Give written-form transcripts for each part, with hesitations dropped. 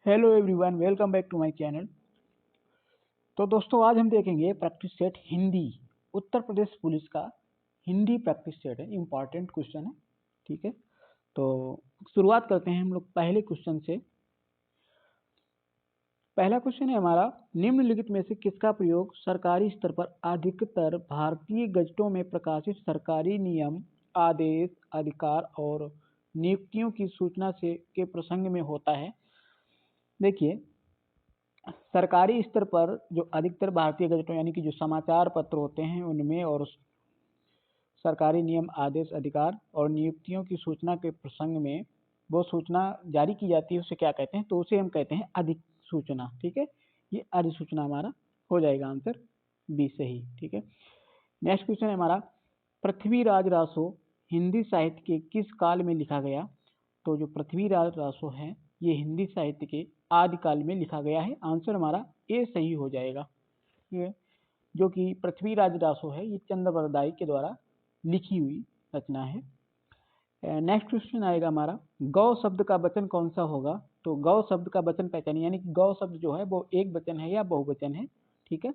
Hello everyone, welcome back to my channel. तो दोस्तों, आज हम देखेंगे practice set Hindi. Uttar Pradesh police का हिंदी प्रैक्टिस सेट है, इम्पॉर्टेंट क्वेश्चन है। ठीक है, तो शुरुआत करते हैं हम लोग पहले क्वेश्चन से। पहला क्वेश्चन है हमारा, निम्नलिखित में से किसका प्रयोग सरकारी स्तर पर अधिकतर भारतीय गजटों में प्रकाशित सरकारी नियम, आदेश, अधिकार और नियुक्तियों की सूचना से के प्रसंग में होता है। देखिए, सरकारी स्तर पर जो अधिकतर भारतीय गजटों यानी कि जो समाचार पत्र होते हैं उनमें और सरकारी नियम, आदेश, अधिकार और नियुक्तियों की सूचना के प्रसंग में वो सूचना जारी की जाती है, उसे क्या कहते हैं? तो उसे हम कहते हैं अधिसूचना। ठीक है, ये अधिसूचना हमारा हो जाएगा आंसर बी सही। ठीक है, नेक्स्ट क्वेश्चन है हमारा, पृथ्वीराज रासो हिंदी साहित्य के किस काल में लिखा गया? तो जो पृथ्वीराज रासो है ये हिंदी साहित्य के आदिकाल में लिखा गया है। आंसर हमारा ए सही हो जाएगा। ये जो कि पृथ्वीराज रासो है ये चंद्रवरदाई के द्वारा लिखी हुई रचना है। नेक्स्ट क्वेश्चन आएगा हमारा, गौ शब्द का वचन कौन सा होगा? तो गौ शब्द का वचन पहचानिए, यानी कि गौ शब्द जो है वो एक वचन है या बहुवचन है। ठीक है,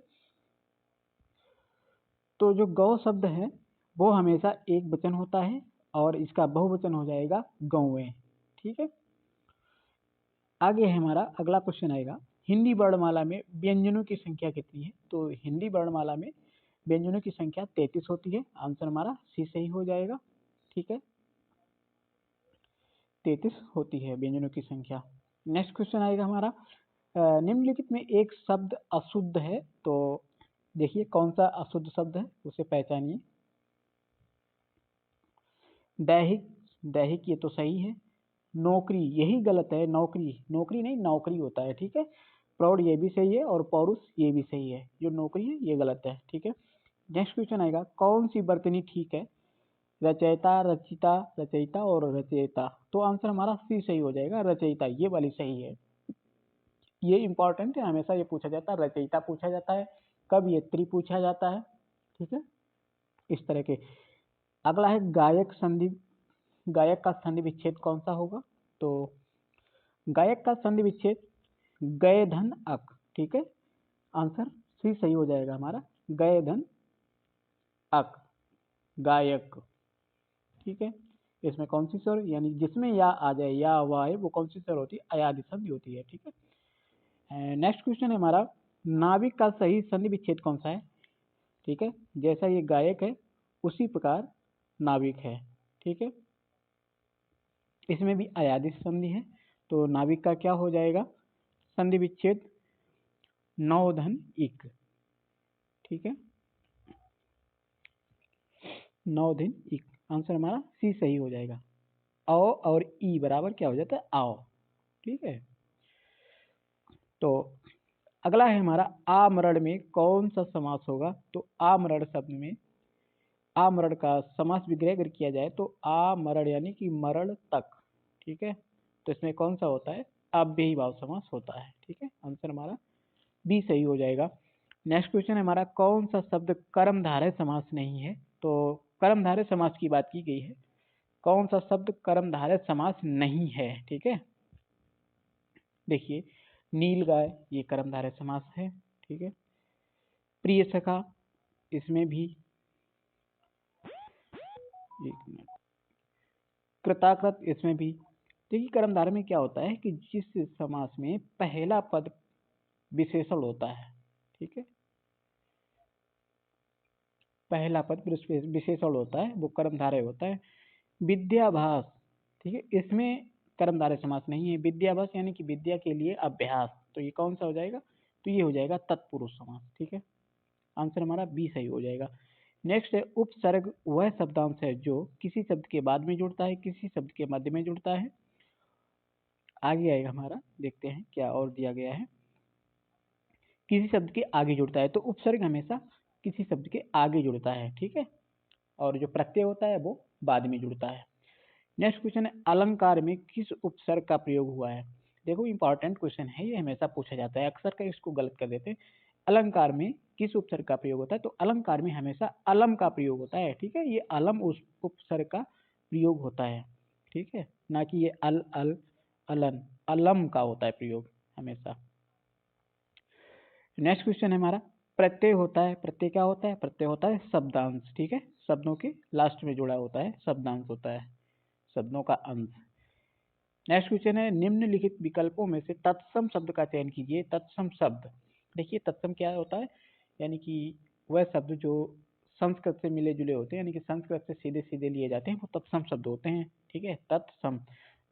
तो जो गौ शब्द है वो हमेशा एक वचन होता है और इसका बहुवचन हो जाएगा गौएं। ठीक है, आगे है हमारा अगला क्वेश्चन आएगा, हिंदी वर्णमाला में व्यंजनों की संख्या कितनी है? तो हिंदी वर्णमाला में व्यंजनों की संख्या 33 होती है। आंसर हमारा सी सही हो जाएगा। ठीक है, 33 होती है व्यंजनों की संख्या। नेक्स्ट क्वेश्चन आएगा हमारा, निम्नलिखित में एक शब्द अशुद्ध है। तो देखिए कौन सा अशुद्ध शब्द है उसे पहचानिए। दैहिक, दैहिक ये तो सही है। नौकरी यही गलत है, नौकरी, नौकरी नहीं नौकरी होता है। ठीक है, प्रौढ़ ये भी सही है और पौरुष ये भी सही है। जो नौकरी है ये गलत है। ठीक है, नेक्स्ट क्वेश्चन आएगा, कौन सी वर्तनी ठीक है? रचयिता, रचिता, रचयिता और रचयिता। तो आंसर हमारा सी सही हो जाएगा, रचयिता ये वाली सही है। ये इंपॉर्टेंट है, हमेशा ये पूछा जाता है, रचयिता पूछा जाता है, कवयित्री पूछा जाता है। ठीक है, इस तरह के। अगला है गायक संधि, गायक का संधि विच्छेद कौन सा होगा? तो गायक का संधि विच्छेद गय धन अक। ठीक है, आंसर सी सही हो जाएगा हमारा, गय धन अक, गायक। ठीक है, इसमें कौन सी स्वर यानी जिसमें या आ जाए, या वाय, वो कौन सी स्वर होती है? अयादि संधि होती है। ठीक है, नेक्स्ट क्वेश्चन है हमारा, नाविक का सही संधि विच्छेद कौन सा है? ठीक है, जैसा ये गायक है उसी प्रकार नाविक है। ठीक है, इसमें भी अयादि संधि है, तो नाविक का क्या हो जाएगा? संधि विच्छेद नौ धन इक। ठीक है, नौ दिन इक, आंसर हमारा सी सही हो जाएगा। औ और ई बराबर क्या हो जाता है? आओ। ठीक है, तो अगला है हमारा, आमरण में कौन सा समास होगा? तो आमरण शब्द में आमरण का समास विग्रह अगर किया जाए तो आमरण यानी कि मरण तक। ठीक है, तो इसमें कौन सा होता है? अव्ययी भाव समास होता है। ठीक है, आंसर हमारा बी सही हो जाएगा। नेक्स्ट क्वेश्चन है हमारा, कौन सा शब्द कर्मधारय समास नहीं है? तो कर्मधारय समास की बात की गई है, कौन सा शब्द कर्मधारय समास नहीं है? ठीक है, देखिए नील गाय ये कर्मधारय समास है। ठीक है, प्रिय सखा इसमें भी, एक मिनट, कृताकृत इसमें भी। देखिए कर्मधारय में क्या होता है कि जिस समास में पहला पद विशेषण होता है, ठीक है, पहला पद विशेषण होता है वो कर्मधारय होता है। विद्याभास, ठीक है, इसमें कर्मधारय समास नहीं है। विद्याभास यानी कि विद्या के लिए अभ्यास, तो ये कौन सा हो जाएगा? तो ये हो जाएगा तत्पुरुष समास। ठीक है, आंसर हमारा बी सही हो जाएगा। नेक्स्ट है, उपसर्ग वह शब्दांश है जो किसी शब्द के बाद में जुड़ता है, किसी शब्द के मध्य में जुड़ता है। आगे आएगा हमारा, देखते हैं क्या और दिया गया है। किसी शब्द के आगे जुड़ता है, तो उपसर्ग हमेशा किसी शब्द के आगे जुड़ता है। ठीक है, और जो प्रत्यय होता है वो बाद में जुड़ता है। नेक्स्ट क्वेश्चन है, अलंकार में किस उपसर्ग का प्रयोग हुआ है? देखो इंपॉर्टेंट क्वेश्चन है ये, हमेशा पूछा जाता है, अक्सर का इसको गलत कर देते हैं। अलंकार में किस उपसर्ग का प्रयोग होता है? तो अलंकार में हमेशा अलम का प्रयोग होता है। ठीक है, ये अलम उस उपसर्ग का प्रयोग होता है। ठीक है, ना कि ये अल अल अलन, अलम का होता है प्रयोग। हमेशा। नेक्स्ट क्वेश्चन है हमारा, प्रत्यय होता है, प्रत्यय क्या होता है? प्रत्यय होता है शब्दांश, ठीक है, शब्दों के लास्ट में जुड़ा होता है शब्दांश होता है, शब्दों का अंश। नेक्स्ट क्वेश्चन है, निम्नलिखित विकल्पों में से तत्सम शब्द का चयन कीजिए। तत्सम शब्द, देखिए तत्सम क्या होता है, यानी कि वह शब्द जो संस्कृत से मिले जुले होते हैं, यानी कि संस्कृत से सीधे सीधे लिए जाते हैं, वो तत्सम शब्द होते हैं, ठीक है, तत्सम।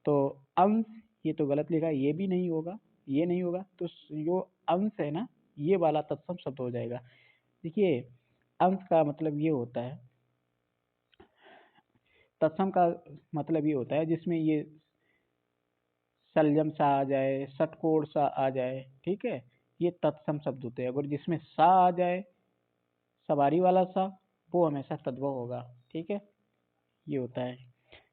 तो अंश, ये तो गलत लिखा है, ये भी नहीं होगा, ये नहीं होगा, तो जो अंश है ना, ये वाला तत्सम शब्द हो जाएगा। देखिए अंश का मतलब ये होता है, तत्सम का मतलब ये होता है जिसमें ये सलजम सा आ जाए, षटकोण सा आ जाए, ठीक है, ये तत्सम शब्द होते हैं। अगर जिसमें सा आ जाए, सवारी वाला सा, वो हमेशा तद्भव होगा, ठीक है, ये होता है।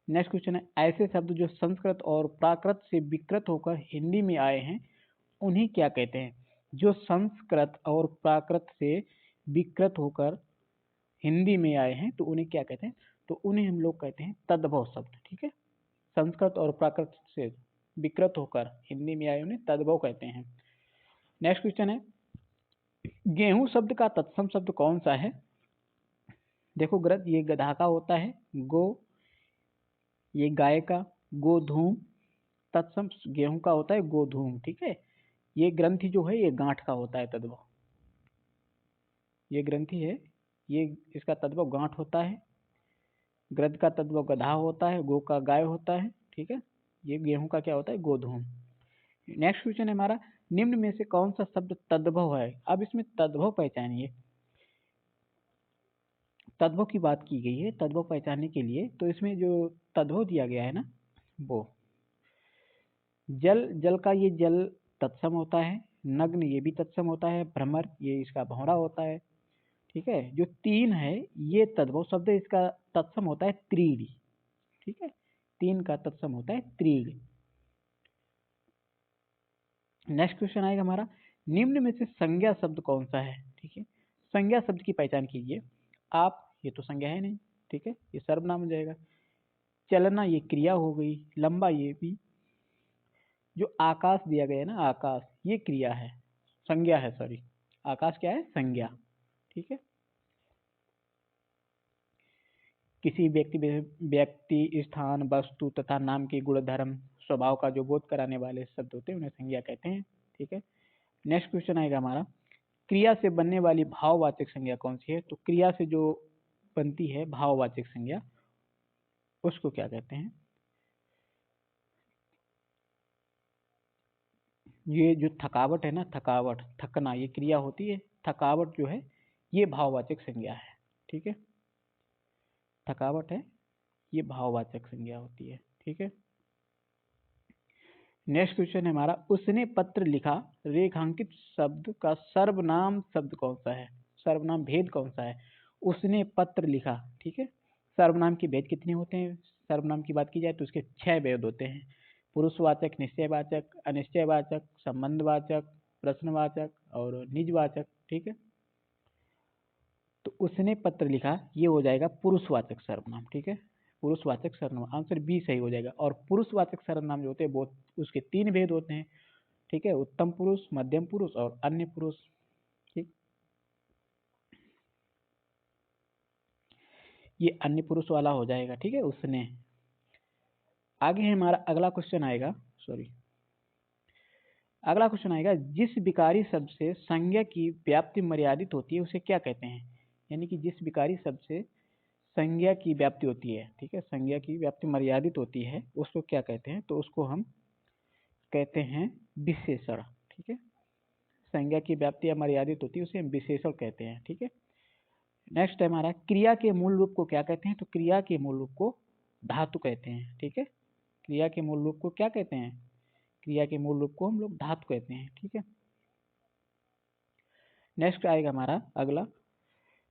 नेक्स्ट क्वेश्चन है, ऐसे शब्द जो संस्कृत और प्राकृत से विकृत होकर हिंदी में आए हैं, उन्हें क्या कहते हैं? जो संस्कृत और प्राकृत से विकृत होकर हिंदी में आए हैं, तो उन्हें क्या कहते हैं? तो उन्हें हम लोग कहते हैं तद्भव शब्द, ठीक है, संस्कृत और प्राकृत से विकृत होकर हिंदी में आए उन्हें तद्भव कहते हैं। नेक्स्ट क्वेश्चन है, गेहूं शब्द का तत्सम शब्द कौन सा है? देखो ग्रद, ये गधा का होता है, गो ये गाय का, गोधूम तत्सम गेहूं का होता है गोधूम, ठीक है, ये ग्रंथि जो है ये गांठ का होता है तद्भव, ये ग्रंथि है, ये इसका तद्भव गांठ होता है, ग्रद का तद्भव गधा होता है, गो का गाय होता है, ठीक है, ये गेहूं का क्या होता है? गोधूम। नेक्स्ट क्वेश्चन है हमारा, निम्न में से कौन सा शब्द तद्भव है? अब इसमें तद्भव पहचानिए, तद्भव की बात की गई है, तद्भव पहचानने के लिए, तो इसमें जो तद्भव दिया गया है ना, वो जल, जल का ये जल तत्सम होता है, नग्न ये भी तत्सम होता है, भ्रमर ये इसका भौरा होता है, ठीक है, जो तीन है ये तद्भव शब्द है, इसका तत्सम होता है त्रीड़ी, ठीक है, तीन का तत्सम होता है त्रीड़ी। नेक्स्ट क्वेश्चन आएगा हमारा, निम्न में से संज्ञा शब्द कौन सा है? ठीक है, संज्ञा शब्द की पहचान कीजिए आप, ये तो संज्ञा है नहीं, ठीक है, ये सर्वनाम हो जाएगा। चलना ये क्रिया हो गई, लंबा ये भी, जो आकाश दिया गया है ना, आकाश ये क्रिया है, संज्ञा है, सॉरी, आकाश क्या है? संज्ञा, ठीक है। किसी व्यक्ति स्थान वस्तु तथा नाम के गुण धर्म स्वभाव का जो बोध कराने वाले शब्द होते हैं उन्हें संज्ञा कहते हैं, ठीक है। नेक्स्ट क्वेश्चन आएगा हमारा, क्रिया से बनने वाली भाववाचक संज्ञा कौन सी है? तो क्रिया से जो बनती है भाववाचक संज्ञा, उसको क्या कहते हैं? ये जो थकावट है ना, थकावट, थकना ये क्रिया होती है, थकावट जो है ये भाववाचक संज्ञा है, ठीक है, थकावट है ये भाववाचक संज्ञा होती है, ठीक है। नेक्स्ट क्वेश्चन है हमारा, उसने पत्र लिखा, रेखांकित शब्द का सर्वनाम शब्द कौन सा है? सर्वनाम भेद कौन सा है? उसने पत्र लिखा, ठीक है, सर्वनाम के भेद कितने होते हैं? सर्वनाम की बात की जाए तो उसके 6 भेद होते हैं, पुरुषवाचक, निश्चयवाचक, अनिश्चयवाचक, संबंधवाचक, प्रश्नवाचक और निजवाचक, ठीक है। तो उसने पत्र लिखा ये हो जाएगा पुरुषवाचक सर्वनाम, ठीक है, पुरुषवाचक सर्वनाम, आंसर बी सही हो जाएगा। और पुरुषवाचक सर्वनाम जो होते हैं वो उसके 3 भेद होते हैं, ठीक है, उत्तम पुरुष, मध्यम पुरुष और अन्य पुरुष, ठीक, ये अन्य पुरुष वाला हो जाएगा, ठीक है, उसने। आगे है हमारा अगला क्वेश्चन आएगा, सॉरी, अगला क्वेश्चन आएगा, जिस विकारी शब्द से संज्ञा की व्याप्ति मर्यादित होती है उसे क्या कहते हैं? यानी कि जिस विकारी शब्द से संज्ञा की व्याप्ति होती है, ठीक है, संज्ञा की व्याप्ति मर्यादित होती है, उसको क्या कहते हैं? तो उसको हम कहते हैं विशेषण, ठीक है, संज्ञा की व्याप्ति या मर्यादित होती है उसे हम विशेषण कहते हैं, ठीक है। नेक्स्ट है हमारा, क्रिया के मूल रूप को क्या कहते हैं? तो क्रिया के मूल रूप को धातु कहते हैं, ठीक है, क्रिया के मूल रूप को क्या कहते हैं? क्रिया के मूल रूप को हम लोग धातु कहते हैं, ठीक है। नेक्स्ट आएगा हमारा अगला,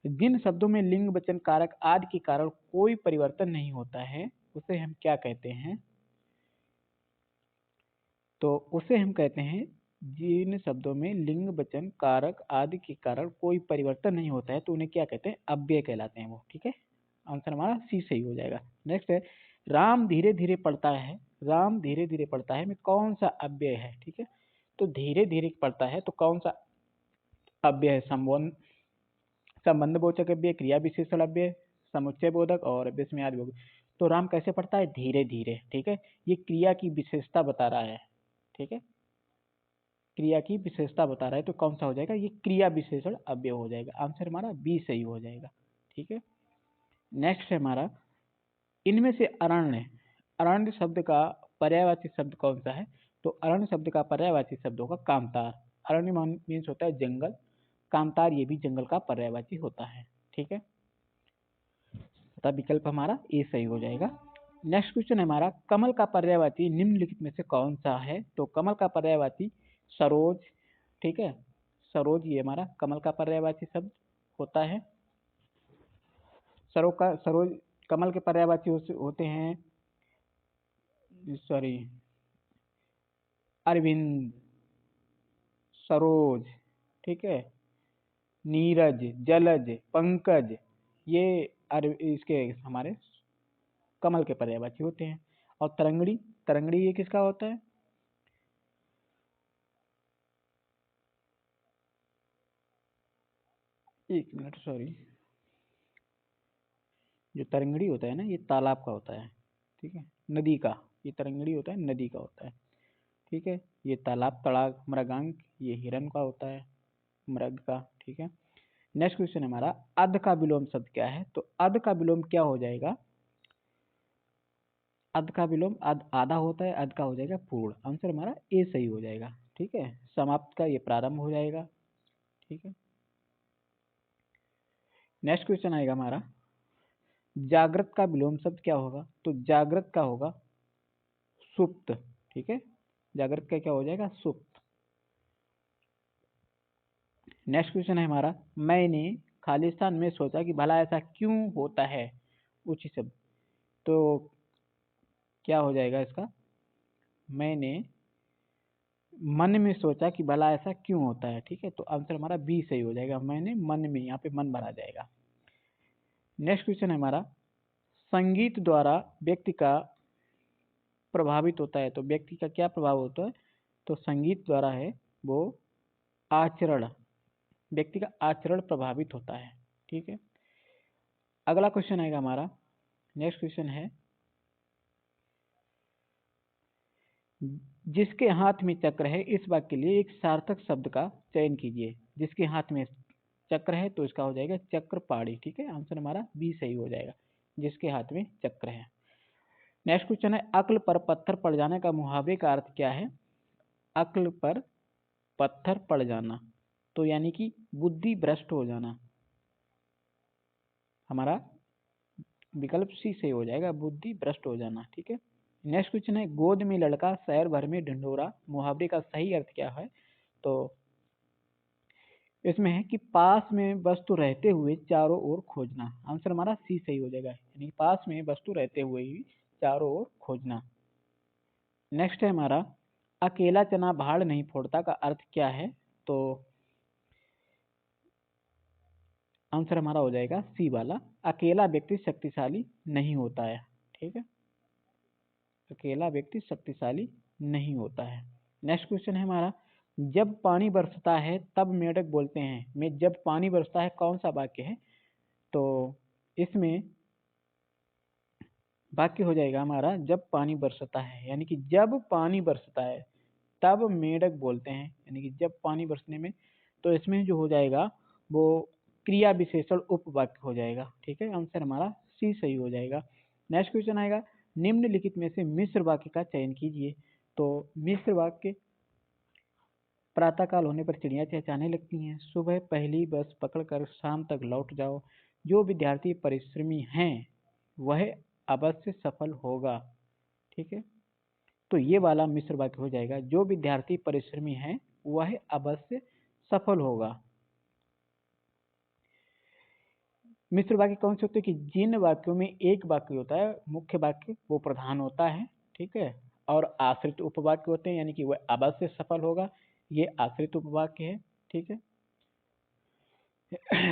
जिन शब्दों में लिंग वचन कारक आदि के कारण कोई परिवर्तन नहीं होता है उसे हम क्या कहते हैं? तो उसे हम कहते हैं, जिन शब्दों में लिंग वचन कारक आदि के कारण कोई परिवर्तन नहीं होता है तो उन्हें क्या कहते हैं? अव्यय कहलाते हैं वो, ठीक है, आंसर हमारा सी सही हो जाएगा। नेक्स्ट है, राम धीरे धीरे पढ़ता है, राम धीरे धीरे पढ़ता है में कौन सा अव्यय है? ठीक है, तो धीरे धीरे पढ़ता है तो कौन सा अव्यय है? संबंध बोचक अव्यय, क्रिया विशेषण अव्यय, समुच्चय बोधक और विस्मयादि बोधक। तो राम कैसे पढ़ता है? धीरे धीरे। ठीक है, ये क्रिया की विशेषता बता रहा है। ठीक है, क्रिया की विशेषता बता रहा है तो कौन सा हो जाएगा? ये क्रिया विशेषण अव्यय हो जाएगा। आंसर हमारा बी सही हो जाएगा। ठीक है, नेक्स्ट है हमारा, इनमें से अरण्य, अरण्य शब्द का पर्यायवाची शब्द कौन सा है? तो अरण्य शब्द का पर्यायवाची शब्द होगा कामतार। अरण्य मीन्स होता है जंगल, कामतार ये भी जंगल का पर्यायवाची होता है। ठीक है, तथा विकल्प हमारा ए सही हो जाएगा। नेक्स्ट क्वेश्चन है हमारा, कमल का पर्यायवाची निम्नलिखित में से कौन सा है? तो कमल का पर्यायवाची सरोज। ठीक है, सरोज ये हमारा कमल का पर्यायवाची शब्द होता है। सरोज कमल के पर्यायवाची होते हैं, सॉरी, अरविंद, सरोज, ठीक है, नीरज, जलज, पंकज, ये इसके हमारे कमल के पर्यायवाची होते हैं। और तरंगड़ी, तरंगड़ी ये किसका होता है? एक मिनट, सॉरी, जो तरंगड़ी होता है ना, ये तालाब का होता है। ठीक है, नदी का, ये तरंगड़ी होता है नदी का होता है। ठीक है, ये तालाब, तड़ाग, मृगांक ये हिरण का होता है, मृग का। ठीक है, नेक्स्ट क्वेश्चन है हमारा, अध का विलोम शब्द क्या है? तो अध का विलोम क्या हो जाएगा? अध का विलोम आधा होता है, अध का हो जाएगा पूर्ण। आंसर हमारा ए सही हो जाएगा। ठीक है, समाप्त का ये प्रारंभ हो जाएगा। ठीक है, नेक्स्ट क्वेश्चन आएगा हमारा, जागृत का विलोम शब्द क्या होगा? तो जागृत का होगा सुप्त। ठीक है, जागृत का क्या हो जाएगा? सुप्त। नेक्स्ट क्वेश्चन है हमारा, मैंने खालिस्तान में सोचा कि भला ऐसा क्यों होता है, उचित शब्द। तो क्या हो जाएगा इसका? मैंने मन में सोचा कि भला ऐसा क्यों होता है। ठीक है, तो आंसर हमारा बी सही हो जाएगा। मैंने मन में, यहाँ पे मन भरा जाएगा। नेक्स्ट क्वेश्चन है हमारा, संगीत द्वारा व्यक्ति का प्रभावित होता है। तो व्यक्ति का क्या प्रभाव होता है? तो संगीत द्वारा है वो आचरण, व्यक्ति का आचरण प्रभावित होता है। ठीक है, अगला क्वेश्चन आएगा हमारा, नेक्स्ट क्वेश्चन है, जिसके हाथ में चक्र है इस वाक्य के लिए एक सार्थक शब्द का चयन कीजिए। जिसके हाथ में चक्र है तो इसका हो जाएगा चक्रपाणी। ठीक है, आंसर हमारा बी सही हो जाएगा, जिसके हाथ में चक्र है। नेक्स्ट क्वेश्चन है, अक्ल पर पत्थर पड़ जाने का मुहावरे का अर्थ क्या है? अक्ल पर पत्थर पड़ जाना, तो यानी कि बुद्धि भ्रष्ट हो जाना। हमारा विकल्प सी सही हो जाएगा, बुद्धि भ्रष्ट हो जाना। ठीक है, नेक्स्ट क्वेश्चन है, गोद में लड़का शहर भर में ढिंढोरा, मुहावरे का सही अर्थ क्या है? तो इसमें है कि पास में वस्तु रहते हुए चारों ओर खोजना। आंसर हमारा सी सही हो जाएगा, यानी पास में वस्तु रहते हुए ही चारों ओर खोजना। नेक्स्ट है हमारा, अकेला चना भाड़ नहीं फोड़ता का अर्थ क्या है? तो आंसर हमारा हो जाएगा सी वाला, अकेला व्यक्ति शक्तिशाली नहीं होता है। ठीक है, अकेला व्यक्ति शक्तिशाली नहीं होता है। नेक्स्ट क्वेश्चन है हमारा, जब पानी बरसता है तब मेढक बोलते हैं। में जब पानी बरसता है कौन सा वाक्य है? तो इसमें वाक्य हो जाएगा हमारा, जब पानी बरसता है, यानी कि जब पानी बरसता है तब मेढक बोलते हैं, यानी कि जब पानी बरसने में। तो इसमें जो हो जाएगा वो क्रिया विशेषण उपवाक्य हो जाएगा। ठीक है, आंसर हमारा सी सही हो जाएगा। नेक्स्ट क्वेश्चन आएगा, निम्नलिखित में से मिश्र वाक्य का चयन कीजिए। तो मिश्र वाक्य, प्रातःकाल होने पर चिड़िया चहचहाने लगती हैं, सुबह पहली बस पकड़कर शाम तक लौट जाओ, जो विद्यार्थी परिश्रमी हैं वह अवश्य सफल होगा। ठीक है, तो ये वाला मिश्र वाक्य हो जाएगा, जो विद्यार्थी परिश्रमी है वह अवश्य सफल होगा। मिश्र वाक्य कौन से होते हैं? कि जिन वाक्यों में एक वाक्य होता है मुख्य वाक्य वो प्रधान होता है। ठीक है, और आश्रित उपवाक्य होते हैं, यानी कि वह अवश्य सफल होगा, ये आश्रित उपवाक्य है। ठीक है,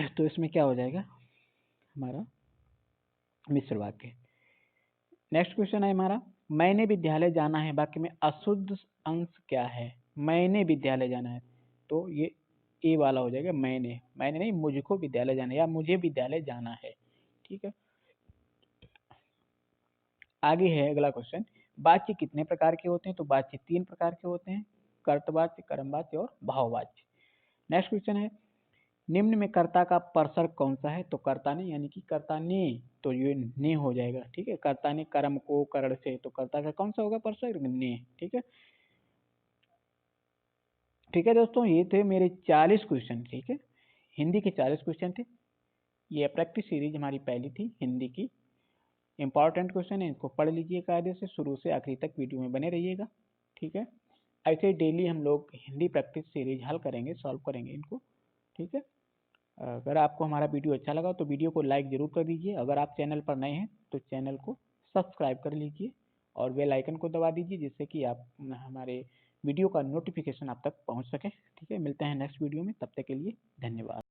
तो इसमें क्या हो जाएगा हमारा मिश्र वाक्य। नेक्स्ट क्वेश्चन है हमारा, मैंने विद्यालय जाना है वाक्य में अशुद्ध अंश क्या है? मैंने विद्यालय जाना है, तो ये ए वाला हो जाएगा, मैंने मैंने नहीं, मुझको विद्यालय जाना है या मुझे विद्यालय जाना है। ठीक है, आगे है अगला क्वेश्चन, वाच्य कितने प्रकार के होते हैं? तो वाच्य 3 प्रकार के होते हैं, कर्तवाच्य, कर्मवाच्य और भाववाच्य। नेक्स्ट क्वेश्चन है, निम्न में कर्ता का परसर्ग कौन सा है? तो कर्ता ने, यानी कि कर्ता ने, तो ये ने हो जाएगा। ठीक है, कर्ता ने कर्म को करण से, तो कर्ता का कौन सा होगा परसर्ग? ने। ठीक है, ठीक है दोस्तों, ये थे मेरे 40 क्वेश्चन। ठीक है, हिंदी के 40 क्वेश्चन थे। ये प्रैक्टिस सीरीज हमारी पहली थी हिंदी की। इंपॉर्टेंट क्वेश्चन है, इनको पढ़ लीजिए कायदे से, शुरू से आखिरी तक वीडियो में बने रहिएगा। ठीक है, ऐसे डेली हम लोग हिंदी प्रैक्टिस सीरीज हल करेंगे, सॉल्व करेंगे इनको। ठीक है, अगर आपको हमारा वीडियो अच्छा लगा तो वीडियो को लाइक जरूर कर दीजिए। अगर आप चैनल पर नए हैं तो चैनल को सब्सक्राइब कर लीजिए और बेल आइकन को दबा दीजिए, जिससे कि आप हमारे वीडियो का नोटिफिकेशन आप तक पहुंच सके। ठीक है, मिलते हैं नेक्स्ट वीडियो में, तब तक के लिए धन्यवाद।